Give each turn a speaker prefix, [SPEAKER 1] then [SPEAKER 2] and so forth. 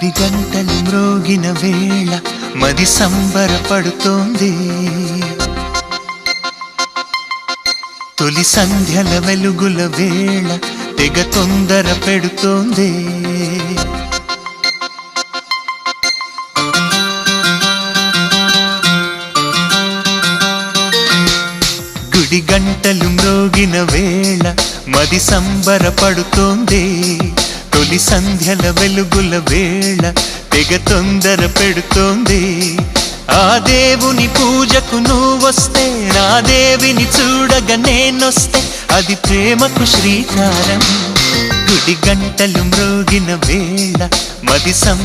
[SPEAKER 1] గుడి గంటలు మ్రోగిన వేళ మది సంబరపడుతోంది. తొలి సంధ్యల వెలుగుల వేళ తెగ తొందర పెడుతోంది. గుడి గంటలు మ్రోగిన వేళ మది సంబరపడుతోంది. తొలి సంధ్యల వెలుగుల వేళ తెగ తొందర పెడుతోంది. ఆ దేవుని పూజకు నువ్వొస్తే, నా దేవిని చూడగా నేనొస్తే, అది ప్రేమకు శ్రీకారం. గుడి గంటలు మ్రోగిన వేళ మది